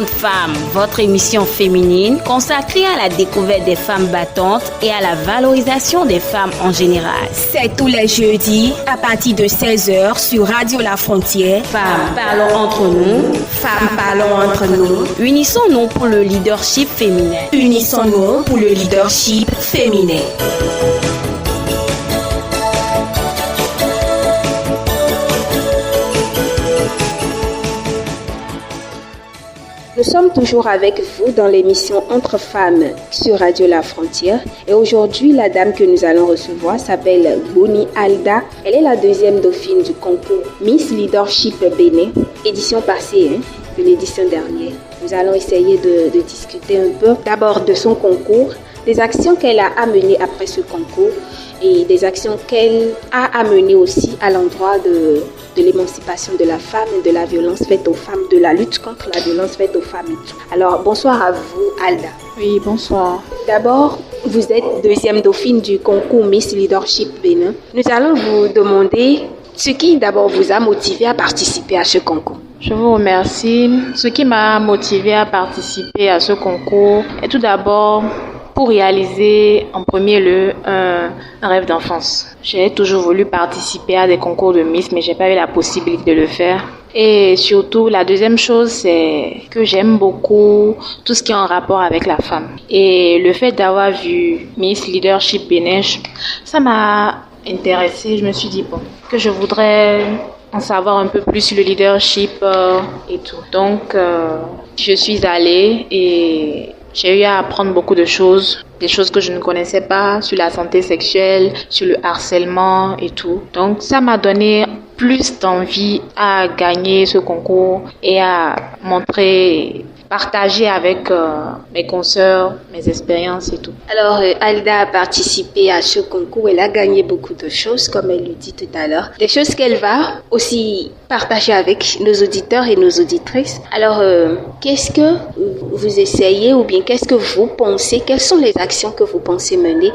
Grande Femme, votre émission féminine consacrée à la découverte des femmes battantes et à la valorisation des femmes en général. C'est tous les jeudis à partir de 16h sur Radio La Frontière. Femmes, parlons entre nous. Femmes, parlons entre nous. Unissons-nous pour le leadership féminin. Unissons-nous pour le leadership féminin. Nous sommes toujours avec vous dans l'émission Entre femmes sur Radio La Frontière. Et aujourd'hui, la dame que nous allons recevoir s'appelle Gboni Alda. Elle est la deuxième dauphine du concours Miss Leadership Bénin, édition passée, de l'édition dernière. Nous allons essayer de discuter un peu d'abord de son concours, des actions qu'elle a amenées après ce concours et des actions qu'elle a amenées aussi à l'endroit de l'émancipation de la femme et de la violence faite aux femmes, de la lutte contre la violence faite aux femmes. Alors, bonsoir à vous, Alda. Oui, bonsoir. D'abord, vous êtes deuxième dauphine du concours Miss Leadership Bénin. Nous allons vous demander ce qui d'abord vous a motivé à participer à ce concours. Je vous remercie. Ce qui m'a motivé à participer à ce concours est tout d'abord pour réaliser en premier lieu un rêve d'enfance. J'ai toujours voulu participer à des concours de Miss, mais j'ai pas eu la possibilité de le faire. Et surtout, la deuxième chose, c'est que j'aime beaucoup tout ce qui est en rapport avec la femme. Et le fait d'avoir vu Miss Leadership Bénin, ça m'a intéressée. Je me suis dit, que je voudrais en savoir un peu plus sur le leadership et tout. Donc, je suis allée et j'ai eu à apprendre beaucoup de choses, des choses que je ne connaissais pas sur la santé sexuelle, sur le harcèlement et tout. Donc ça m'a donné plus d'envie à gagner ce concours et à partager avec mes consoeurs, mes expériences et tout. Alors, Alda a participé à ce concours. Elle a gagné beaucoup de choses, comme elle le dit tout à l'heure. Des choses qu'elle va aussi partager avec nos auditeurs et nos auditrices. Alors, qu'est-ce que vous essayez ou bien qu'est-ce que vous pensez? Quelles sont les actions que vous pensez mener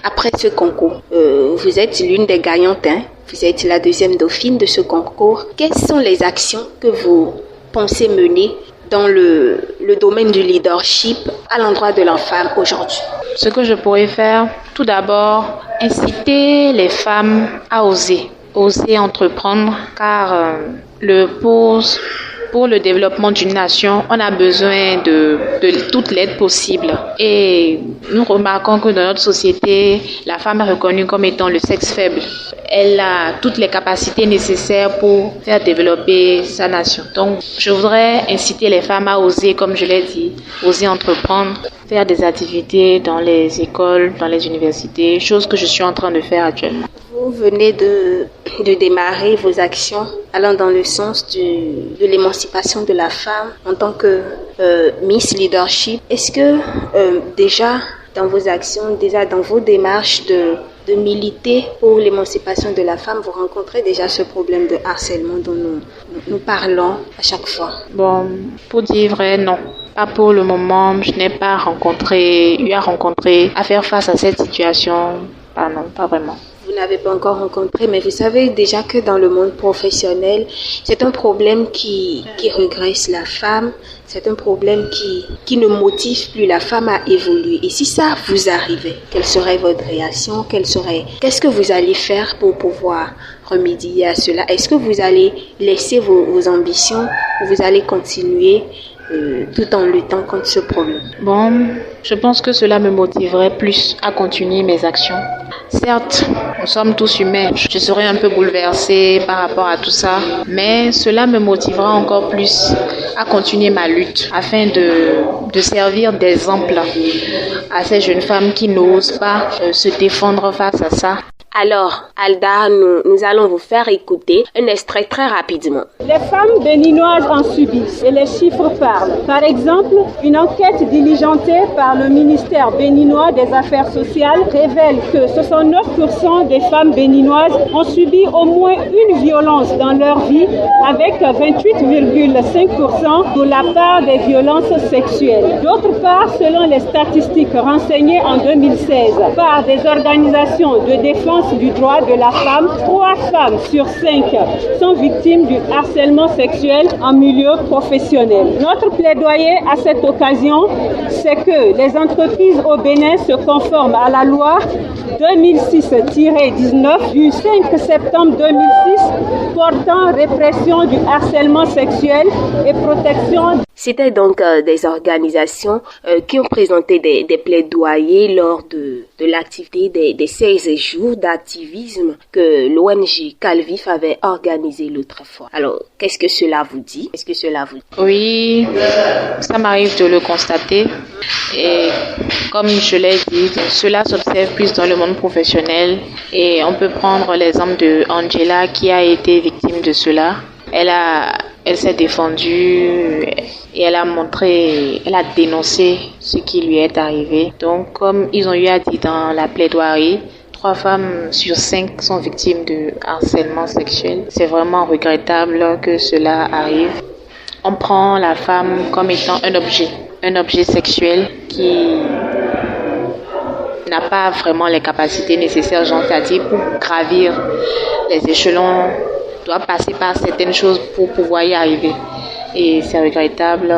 après ce concours? Vous êtes l'une des gagnantes, hein? Vous êtes la deuxième dauphine de ce concours. Quelles sont les actions que vous pensez mener dans le domaine du leadership à l'endroit de la femme aujourd'hui? Ce que je pourrais faire, tout d'abord, inciter les femmes à oser entreprendre, car pour le développement d'une nation, on a besoin de toute l'aide possible. Et nous remarquons que dans notre société, la femme est reconnue comme étant le sexe faible. Elle a toutes les capacités nécessaires pour faire développer sa nation. Donc, je voudrais inciter les femmes à oser, comme je l'ai dit, oser entreprendre, faire des activités dans les écoles, dans les universités, chose que je suis en train de faire actuellement. Vous venez de démarrer vos actions allant dans le sens de l'émancipation de la femme en tant que Miss Leadership. Est-ce que déjà dans vos actions, déjà dans vos démarches de militer pour l'émancipation de la femme, vous rencontrez déjà ce problème de harcèlement dont nous parlons à chaque fois? Bon, pour dire vrai, non. Pas pour le moment, je n'ai pas eu à faire face à cette situation. Non, pas vraiment. Vous n'avez pas encore rencontré, mais vous savez déjà que dans le monde professionnel, c'est un problème qui regresse la femme, c'est un problème qui ne motive plus la femme à évoluer. Et si ça vous arrivait, quelle serait votre réaction? Qu'est-ce que vous allez faire pour pouvoir remédier à cela? Est-ce que vous allez laisser vos ambitions ou vous allez continuer tout en luttant contre ce problème? Bon, je pense que cela me motiverait plus à continuer mes actions. Certes, nous sommes tous humains. Je serais un peu bouleversée par rapport à tout ça, mais cela me motivera encore plus à continuer ma lutte afin de servir d'exemple à ces jeunes femmes qui n'osent pas se défendre face à ça. Alors, Alda, nous allons vous faire écouter un extrait très rapidement. Les femmes béninoises en subissent et les chiffres parlent. Par exemple, une enquête diligentée par le ministère béninois des Affaires sociales révèle que 69% des femmes béninoises ont subi au moins une violence dans leur vie, avec 28,5% de la part des violences sexuelles. D'autre part, selon les statistiques renseignées en 2016 par des organisations de défense défense du droit de la femme, 3 femmes sur 5 sont victimes du harcèlement sexuel en milieu professionnel. Notre plaidoyer à cette occasion, c'est que les entreprises au Bénin se conforment à la loi 2006-19 du 5 septembre 2006 portant répression du harcèlement sexuel et protection. C'était donc des organisations qui ont présenté des plaidoyers lors de l'activité des 16 jours d'activisme que l'ONG Calvif avait organisé l'autre fois. Alors, qu'est-ce que cela vous dit? Oui, ça m'arrive de le constater. Et comme je l'ai dit, cela s'observe plus dans le monde professionnel. Et on peut prendre l'exemple de Angela qui a été victime de cela. Elle s'est défendue et elle a dénoncé ce qui lui est arrivé. Donc, comme ils ont eu à dire dans la plaidoirie, 3 femmes sur 5 sont victimes de harcèlement sexuel. C'est vraiment regrettable que cela arrive. On prend la femme comme étant un objet sexuel qui n'a pas vraiment les capacités nécessaires, c'est-à-dire pour gravir les échelons, doit passer par certaines choses pour pouvoir y arriver. Et c'est regrettable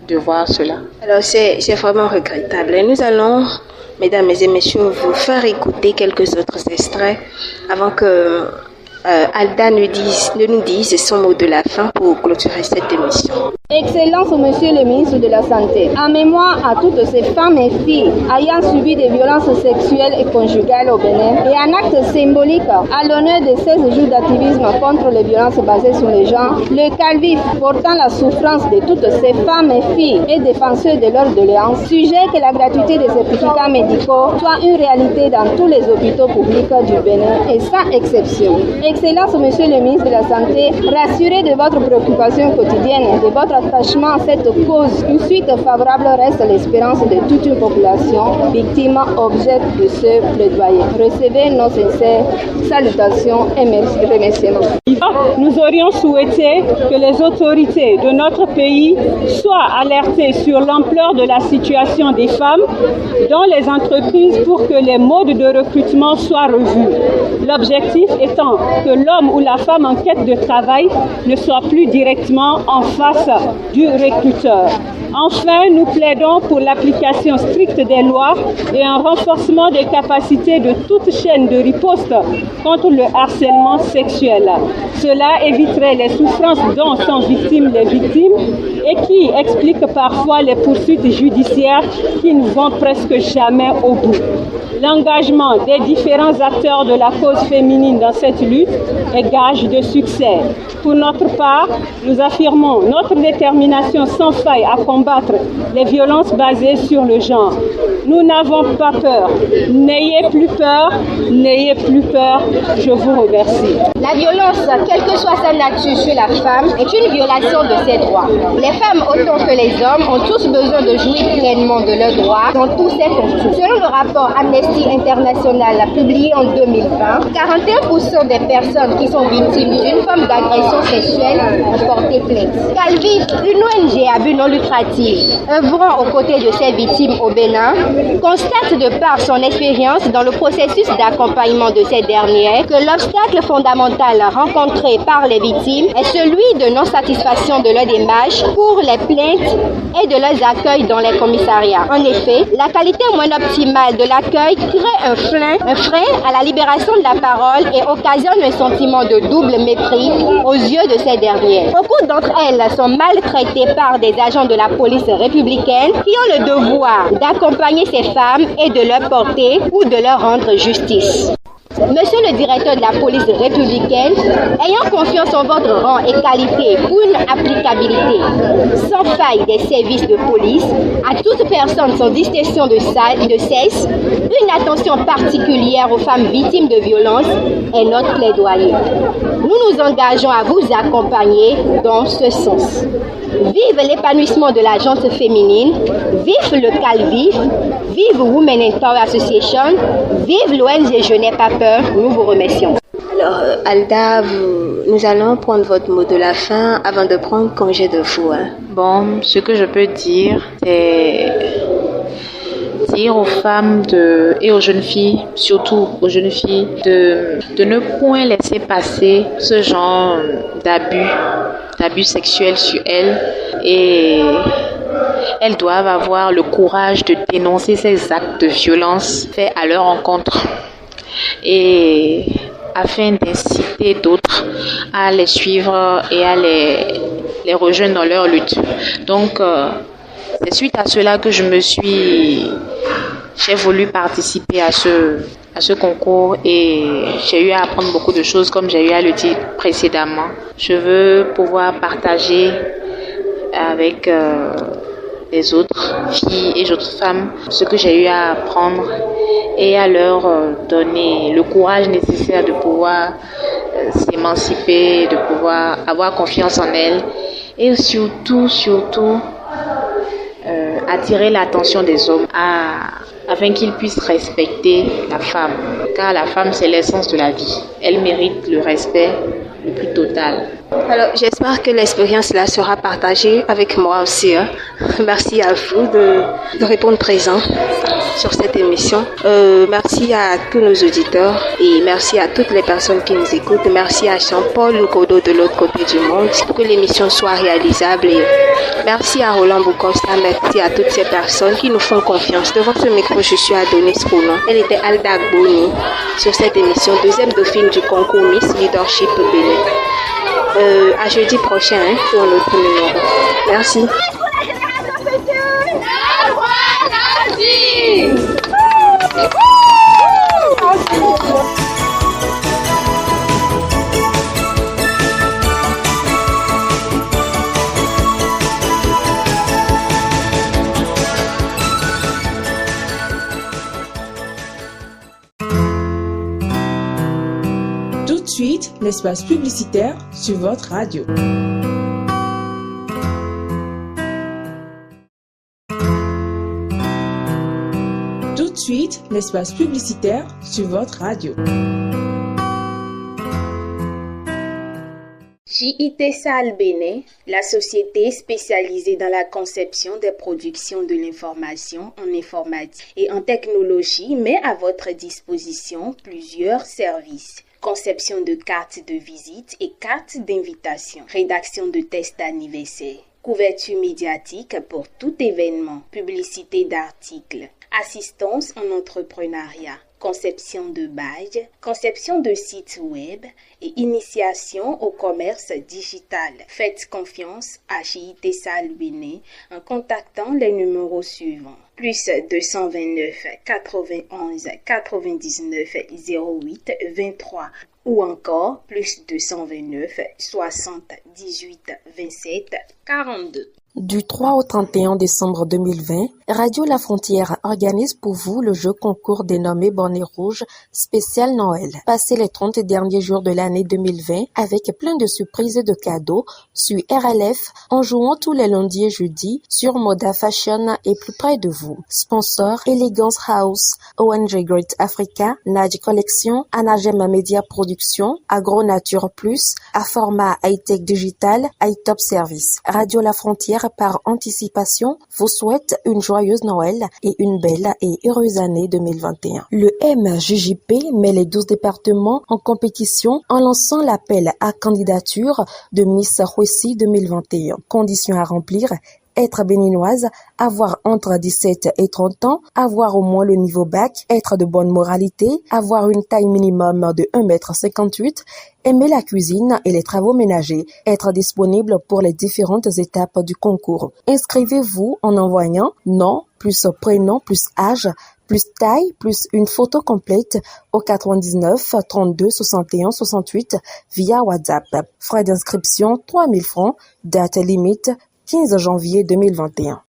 de voir cela. Alors c'est vraiment regrettable. Et nous allons, mesdames et messieurs, vous faire écouter quelques autres extraits avant que Alda ne nous dise son mot de la fin pour clôturer cette émission. Excellence, Monsieur le ministre de la Santé, en mémoire à toutes ces femmes et filles ayant subi des violences sexuelles et conjugales au Bénin et un acte symbolique à l'honneur des 16 jours d'activisme contre les violences basées sur les genres, le Calvif portant la souffrance de toutes ces femmes et filles et défenseurs de leurs doléances, sujet que la gratuité des certificats médicaux soit une réalité dans tous les hôpitaux publics du Bénin et sans exception. Excellence, Monsieur le ministre de la Santé, rassurez de votre préoccupation quotidienne et de votre attachement à cette cause. Une suite favorable reste l'espérance de toute une population victime objet de ce plaidoyer. Recevez nos sincères salutations et remerciements. Nous aurions souhaité que les autorités de notre pays soient alertées sur l'ampleur de la situation des femmes dans les entreprises pour que les modes de recrutement soient revus. L'objectif étant que l'homme ou la femme en quête de travail ne soit plus directement en face du recruteur. Enfin, nous plaidons pour l'application stricte des lois et un renforcement des capacités de toute chaîne de riposte contre le harcèlement sexuel. Cela éviterait les souffrances dont sont victimes les victimes et qui explique parfois les poursuites judiciaires qui ne vont presque jamais au bout. L'engagement des différents acteurs de la cause féminine dans cette lutte est gage de succès. Pour notre part, nous affirmons notre détermination sans faille à combattre les violences basées sur le genre. Nous n'avons pas peur. N'ayez plus peur, n'ayez plus peur. Je vous remercie. La violence, quelle que soit sa nature sur la femme, est une violation de ses droits. Les femmes, autant que les hommes, ont tous besoin de jouir pleinement de leurs droits dans tous ces contours. Selon le rapport Amnesty International publié en 2020, 41% des personnes qui sont victimes d'une forme d'agression sexuelle ont porté plainte. Calvif, une ONG à but non lucratif, œuvrant aux côtés de ces victimes au Bénin, constate de par son expérience dans le processus d'accompagnement de ces dernières que l'obstacle fondamental rencontré par les victimes est celui de non-satisfaction de leur démarche pour les plaintes et de leurs accueils dans les commissariats. En effet, la qualité moins optimale de l'accueil crée un frein à la libération de la parole et occasionne un sentiment de double mépris aux yeux de ces dernières. Beaucoup d'entre elles sont maltraitées par des agents de la police républicaine qui ont le devoir d'accompagner ces femmes et de leur porter ou de leur rendre justice. Monsieur le directeur de la police républicaine, ayant confiance en votre rang et qualité pour une applicabilité sans faille des services de police à toute personne sans distinction de sexe, une attention particulière aux femmes victimes de violences est notre plaidoyer. Nous nous engageons à vous accompagner dans ce sens. Vive l'épanouissement de la gente féminine, vive le Calvif, vive Women in Power Association, vive l'ONG Je n'ai pas peur, nous vous remercions. Alors Alda, nous allons prendre votre mot de la fin avant de prendre congé de vous. Bon, ce que je peux dire, c'est dire aux femmes et aux jeunes filles, surtout aux jeunes filles, de ne point laisser passer ce genre d'abus sexuels sur elles, et elles doivent avoir le courage de dénoncer ces actes de violence faits à leur encontre, et afin d'inciter d'autres à les suivre et à les rejoindre dans leur lutte. Donc, c'est suite à cela que j'ai voulu participer à ce concours, et j'ai eu à apprendre beaucoup de choses, comme j'ai eu à le dire précédemment. Je veux pouvoir partager avec les autres filles et les autres femmes ce que j'ai eu à apprendre, et à leur donner le courage nécessaire de pouvoir s'émanciper, de pouvoir avoir confiance en elles, et surtout attirer l'attention des hommes afin qu'ils puissent respecter la femme, car la femme, c'est l'essence de la vie. Elle mérite le respect le plus total. Alors, j'espère que l'expérience là sera partagée avec moi aussi. Merci à vous de répondre présent sur cette émission. Merci à tous nos auditeurs et merci à toutes les personnes qui nous écoutent. Merci à Jean-Paul Lukodo de l'autre côté du monde pour que l'émission soit réalisable. Et merci à Roland Boucosta, merci à toutes ces personnes qui nous font confiance. Devant ce micro, je suis Adonis Pounon. Elle était Alda Gboni sur cette émission, deuxième dauphine du concours Miss Leadership Bénin. À jeudi prochain pour un autre numéro. Merci. Tout de suite, l'espace publicitaire sur votre radio. Tout de suite, l'espace publicitaire sur votre radio. JIT Sal Bénin, la société spécialisée dans la conception des productions de l'information en informatique et en technologie, met à votre disposition plusieurs services. Conception de cartes de visite et cartes d'invitation, rédaction de tests d'anniversaire, couverture médiatique pour tout événement, publicité d'articles, assistance en entrepreneuriat, conception de badges, conception de sites web et initiation au commerce digital. Faites confiance à JIT Sal Bénin en contactant les numéros suivants. Plus 229 91 99 08 23 ou encore plus 229 60 18 27 42. Du 3 au 31 décembre 2020, Radio La Frontière organise pour vous le jeu concours dénommé Bonnet Rouge spécial Noël. Passez les 30 derniers jours de l'année 2020 avec plein de surprises et de cadeaux sur RLF en jouant tous les lundis et jeudis sur Moda Fashion et plus près de vous. Sponsor Elegance House, ONG Great Africa, Naj Collection, Anagem Media Production, Agro Nature Plus, Aforma High-Tech Digital, iTop Service. Radio La Frontière par anticipation vous souhaite une joyeuse Noël et une belle et heureuse année 2021. Le MJJP met les 12 départements en compétition en lançant l'appel à candidature de Miss Rwesi 2021. Conditions à remplir: être béninoise, avoir entre 17 et 30 ans, avoir au moins le niveau bac, être de bonne moralité, avoir une taille minimum de 1,58 m, aimer la cuisine et les travaux ménagers, être disponible pour les différentes étapes du concours. Inscrivez-vous en envoyant nom plus prénom plus âge plus taille plus une photo complète au 99 32 61 68 via WhatsApp. Frais d'inscription 3 000 francs, date limite 15 janvier 2021.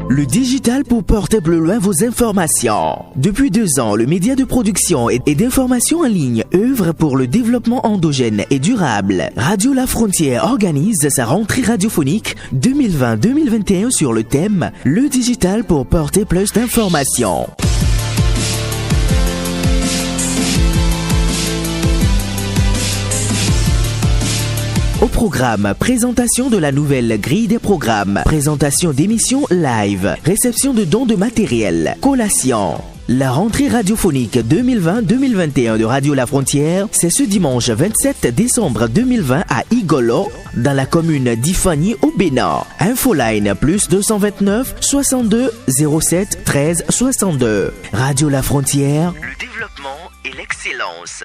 Le digital pour porter plus loin vos informations. Depuis 2 ans, le média de production et d'information en ligne œuvre pour le développement endogène et durable. Radio La Frontière organise sa rentrée radiophonique 2020-2021 sur le thème « Le digital pour porter plus d'informations ». Au programme, présentation de la nouvelle grille des programmes, présentation d'émissions live, réception de dons de matériel, collation. La rentrée radiophonique 2020-2021 de Radio La Frontière, c'est ce dimanche 27 décembre 2020 à Igolo, dans la commune d'Ifani au Bénin. Infoline plus 229 62 07 13 62. Radio La Frontière, le développement et l'excellence.